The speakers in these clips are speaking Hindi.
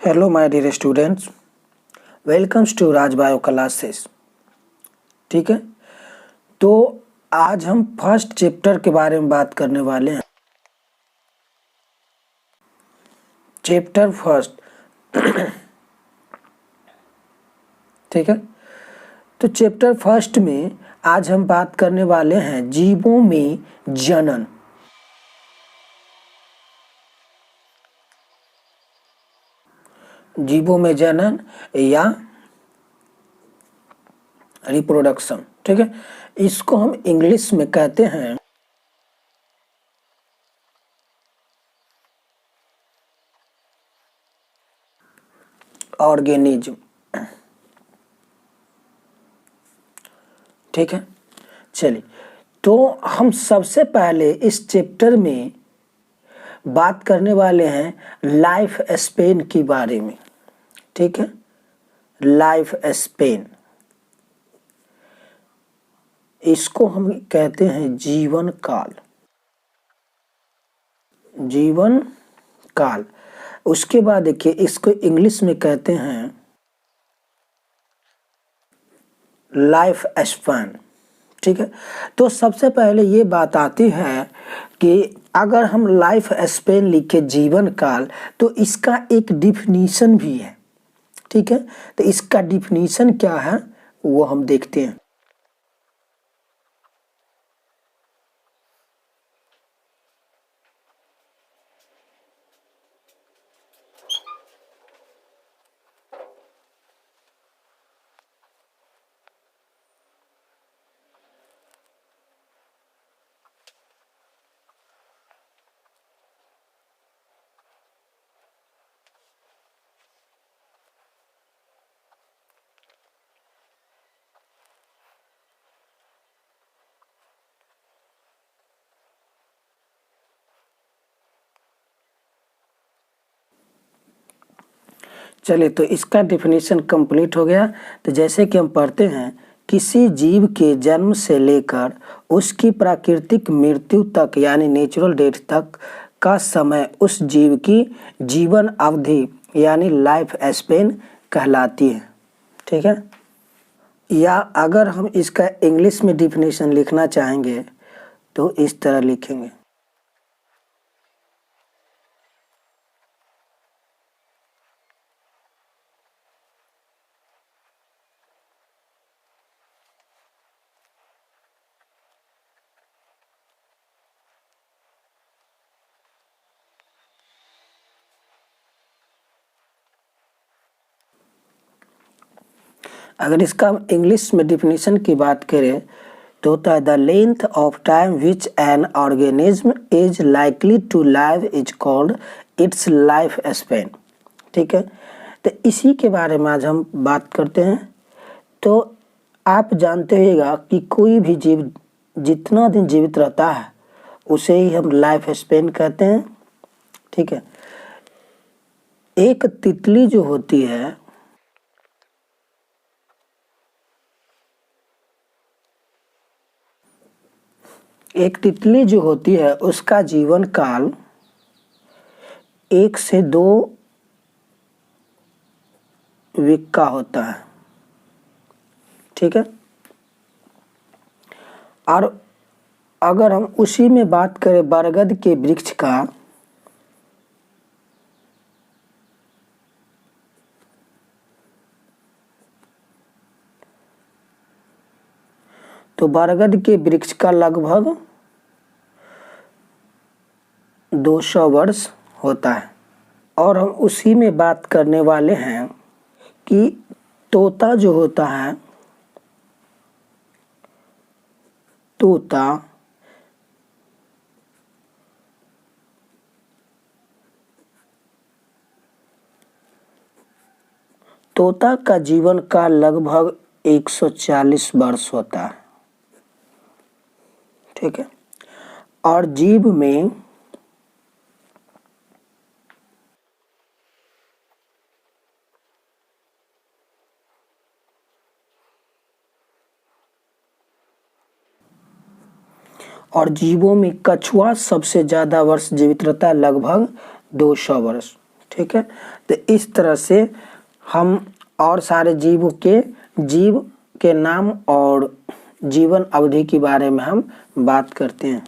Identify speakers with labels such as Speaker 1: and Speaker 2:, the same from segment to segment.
Speaker 1: Hello my dear students, welcomes to Raj bio classes. ठीक है, तो आज हम फर्स्ट चैप्टर के बारे में बात करने वाले हैं। Chapter first. ठीक है, तो चैप्टर फर्स्ट में आज हम बात करने वाले हैं जीवों में जनन। जीवों में जनन या रिप्रोडक्शन। ठीक है, इसको हम इंग्लिश में कहते हैं ऑर्गेनिज्म। ठीक है, चलिए, तो हम सबसे पहले इस चैप्टर में बात करने वाले हैं लाइफ स्पेन के बारे में। ठीक है, लाइफ स्पेन, इसको हम कहते हैं जीवन काल। जीवन काल। उसके बाद देखिए, इसको इंग्लिश में कहते हैं लाइफ स्पैन। ठीक है, तो सबसे पहले ये बात आती है कि अगर हम लाइफ स्पेन लिखे जीवन काल, तो इसका एक डिफिनीशन भी है। ठीक है, तो इसका डिफिनीशन क्या है वो हम देखते हैं। चलिए, तो इसका डिफिनीशन कंप्लीट हो गया। तो जैसे कि हम पढ़ते हैं, किसी जीव के जन्म से लेकर उसकी प्राकृतिक मृत्यु तक यानी नेचुरल डेथ तक का समय उस जीव की जीवन अवधि यानी लाइफ स्पेन कहलाती है। ठीक है, या अगर हम इसका इंग्लिश में डिफिनीशन लिखना चाहेंगे तो इस तरह लिखेंगे। अगर इसका इंग्लिश में डिफिनीशन की बात करें तो होता है the length of time which an organism is likely to live is called its life span. ठीक है, तो इसी के बारे में आज हम बात करते हैं। तो आप जानते होगा कि कोई भी जीव जितना दिन जीवित रहता है उसे ही हम लाइफ स्पेन कहते हैं। ठीक है, एक तितली जो होती है, एक तितली जो होती है उसका जीवन काल 1 से 2 वीक का होता है। ठीक है, और अगर हम उसी में बात करें बरगद के वृक्ष का, तो बरगद के वृक्ष का लगभग 200 वर्ष होता है। और हम उसी में बात करने वाले हैं कि तोता जो होता है, तोता तोता का जीवन काल लगभग 140 वर्ष होता है। ठीक है, और जीव में और जीवों में कछुआ सबसे ज्यादा वर्ष जीवित रहता है, लगभग 200 वर्ष। ठीक है। तो इस तरह से हम और सारे जीव के नाम और जीवन अवधि के बारे में हम बात करते हैं।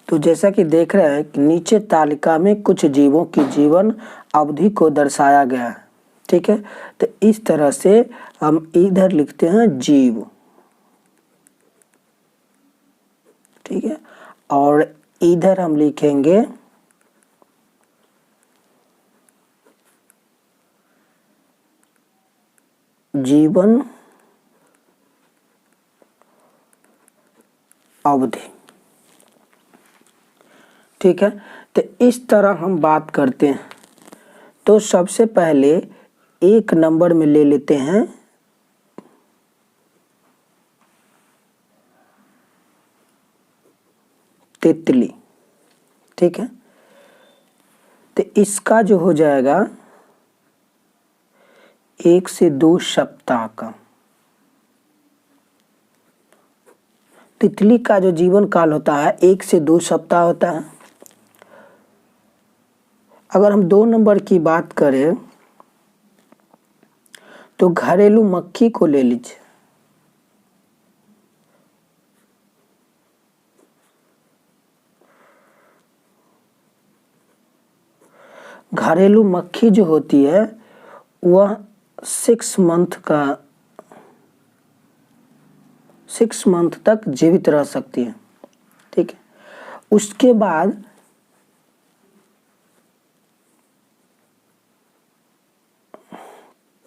Speaker 1: तो जैसा कि देख रहे हैं कि नीचे तालिका में कुछ जीवों की जीवन अवधि को दर्शाया गया है। ठीक है, तो इस तरह से हम इधर लिखते हैं जीव। ठीक है, और इधर हम लिखेंगे जीवन अवधि। ठीक है, तो इस तरह हम बात करते हैं। तो सबसे पहले एक नंबर में ले लेते हैं तितली। ठीक है, तो इसका जो हो जाएगा 1 से 2 सप्ताह का। तितली का जो जीवन काल होता है 1 से 2 सप्ताह होता है। अगर हम 2 नंबर की बात करें तो घरेलू मक्खी को ले लीजिए। घरेलू मक्खी जो होती है वह 6 मंथ तक जीवित रह सकती है। ठीक है, उसके बाद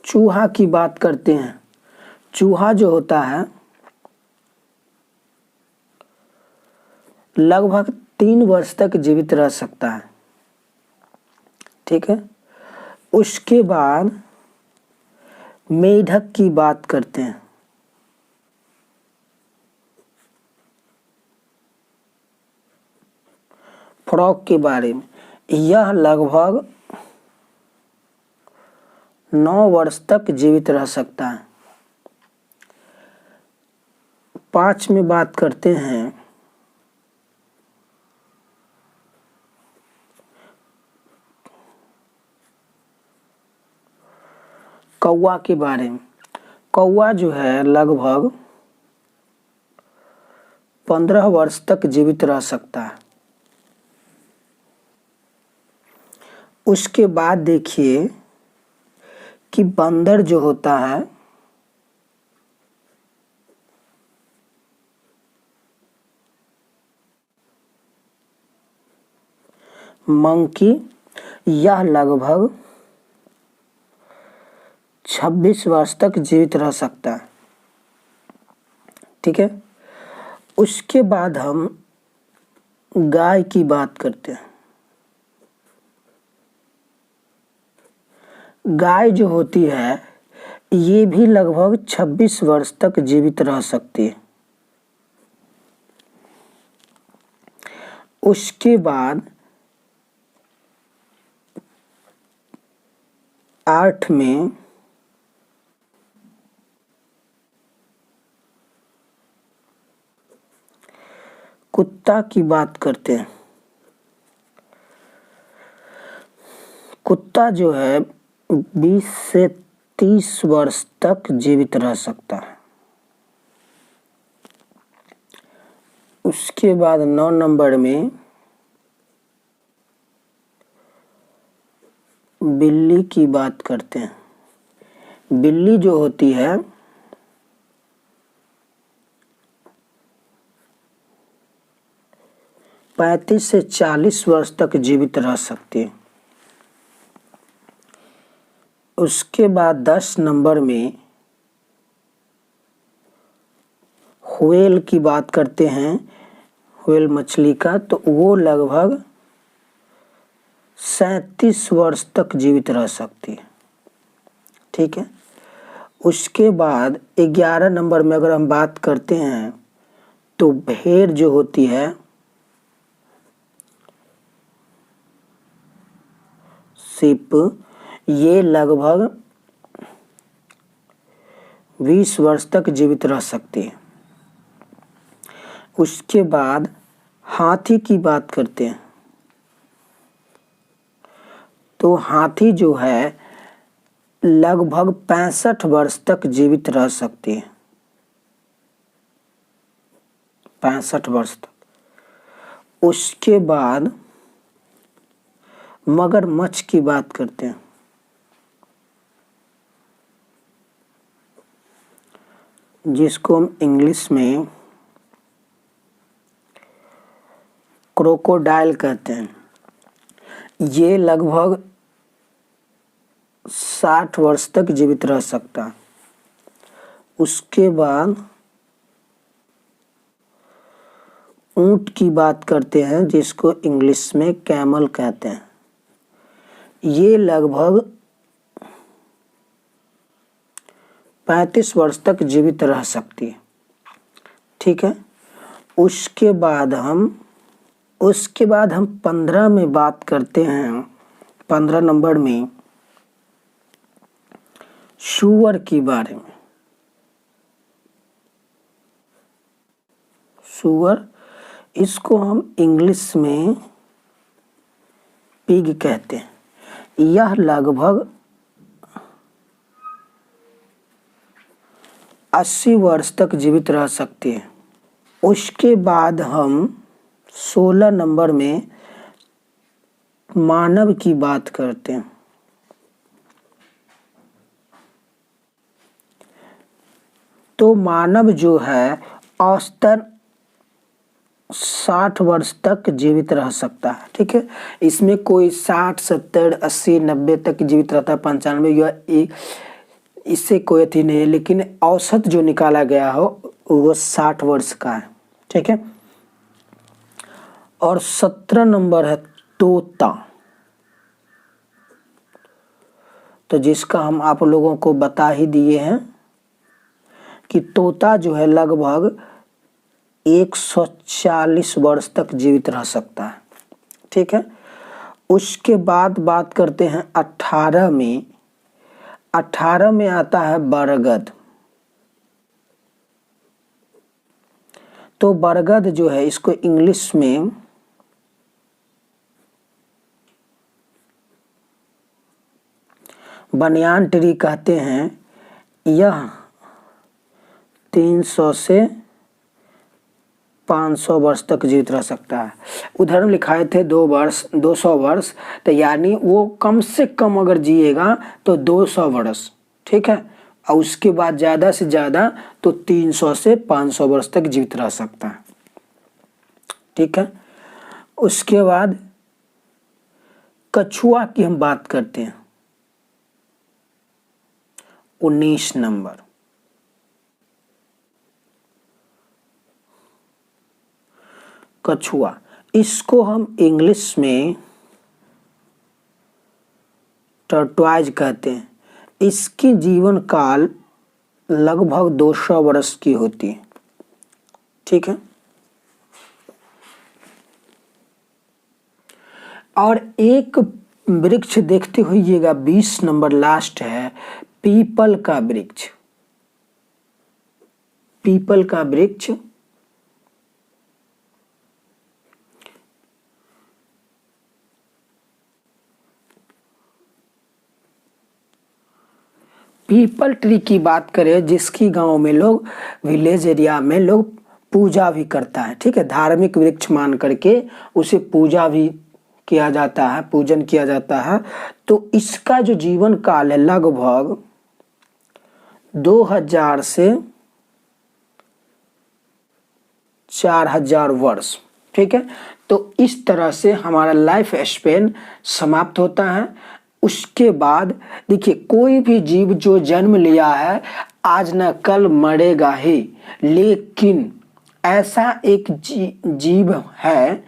Speaker 1: चूहा की बात करते हैं। चूहा जो होता है लगभग 3 वर्ष तक जीवित रह सकता है। ठीक है, उसके बाद मेढक की बात करते हैं। फ्रॉग के बारे में, यह लगभग 9 वर्ष तक जीवित रह सकता है। 5 में बात करते हैं कौवा के बारे में। कौवा जो है लगभग 15 वर्ष तक जीवित रह सकता है। उसके बाद देखिए कि बंदर जो होता है मंकी, यह लगभग 26 वर्ष तक जीवित रह सकता है। ठीक है, उसके बाद हम गाय की बात करते हैं। गाय जो होती है ये भी लगभग 26 वर्ष तक जीवित रह सकती है। उसके बाद 8 में कुत्ता की बात करते हैं। कुत्ता जो है 20 से 30 वर्ष तक जीवित रह सकता है। उसके बाद 9 नंबर में बिल्ली की बात करते हैं। बिल्ली जो होती है 35 से 40 वर्ष तक जीवित रह सकती है। उसके बाद 10 नंबर में व्हेल की बात करते हैं, व्हेल मछली का, तो वो लगभग 37 वर्ष तक जीवित रह सकती है। ठीक है, उसके बाद 11 नंबर में अगर हम बात करते हैं तो भेड़ जो होती है शिप, ये लगभग 20 वर्ष तक जीवित रह सकती है। उसके बाद हाथी की बात करते हैं तो हाथी जो है लगभग 65 वर्ष तक जीवित रह सकती है, 65 वर्ष तक। उसके बाद मगरमच्छ की बात करते हैं, जिसको हम इंग्लिश में क्रोकोडाइल कहते हैं। ये लगभग 60 वर्ष तक जीवित रह सकता है। उसके बाद ऊंट की बात करते हैं, जिसको इंग्लिश में कैमल कहते हैं। ये लगभग 35 वर्ष तक जीवित रह सकती है। ठीक है। उसके बाद हम 15 में बात करते हैं, 15 नंबर में सूअर के बारे में। सूअर, इसको हम इंग्लिश में पिग कहते हैं। यह लगभग 80 वर्ष तक जीवित रह सकती है। उसके बाद हम 16 नंबर में मानव की बात करते हैं। तो मानव जो है औसतन 60 वर्ष तक जीवित रह सकता है। ठीक है। इसमें कोई 60, 70, 80, 90 तक जीवित रहता है, 95 या इससे कोई अथी नहीं है, लेकिन औसत जो निकाला गया हो वो 60 वर्ष का है। ठीक है। और 17 नंबर है तोता, तो जिसका हम आप लोगों को बता ही दिए हैं कि तोता जो है लगभग 140 वर्ष तक जीवित रह सकता है। ठीक है। उसके बाद बात करते हैं 18 में। 18 में आता है बरगद। तो बरगद जो है इसको इंग्लिश में बनियान ट्री कहते हैं। यह 300 से 500 वर्ष तक जीवित रह सकता है। उधर में लिखाए थे 200 वर्ष, तो यानी वो कम से कम अगर जिएगा तो 200 वर्ष। ठीक है। और उसके बाद ज़्यादा से ज़्यादा तो 300 से 500 वर्ष तक जीवित रह सकता है। ठीक है। उसके बाद कछुआ की हम बात करते हैं, 19 नंबर। कछुआ, इसको हम इंग्लिश में टर्टवाइज कहते हैं। इसकी जीवन काल लगभग 200 वर्ष की होती है। ठीक है। और एक वृक्ष देखते होइएगा, 20 नंबर लास्ट है, पीपल का वृक्ष। पीपल का वृक्ष पीपल ट्री की बात करें, जिसकी गांव में लोग, विलेज एरिया में लोग पूजा भी करता है। ठीक है। धार्मिक वृक्ष मान करके उसे पूजा भी किया जाता है, पूजन किया जाता है। तो इसका जो जीवन काल है लगभग 2000 से 4000 वर्ष। ठीक है। तो इस तरह से हमारा लाइफ स्पेन समाप्त होता है। उसके बाद देखिए, कोई भी जीव जो जन्म लिया है आज न कल मरेगा ही, लेकिन ऐसा एक जीव है,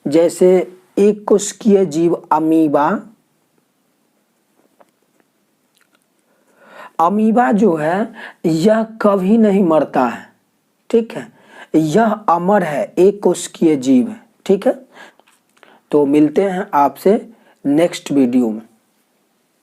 Speaker 1: जैसे एक कोशिकीय जीव अमीबा, अमीबा जो है यह कभी नहीं मरता है, ठीक है, यह अमर है, एक कोशिकीय जीव है, ठीक है। तो मिलते हैं आपसे नेक्स्ट वीडियो में।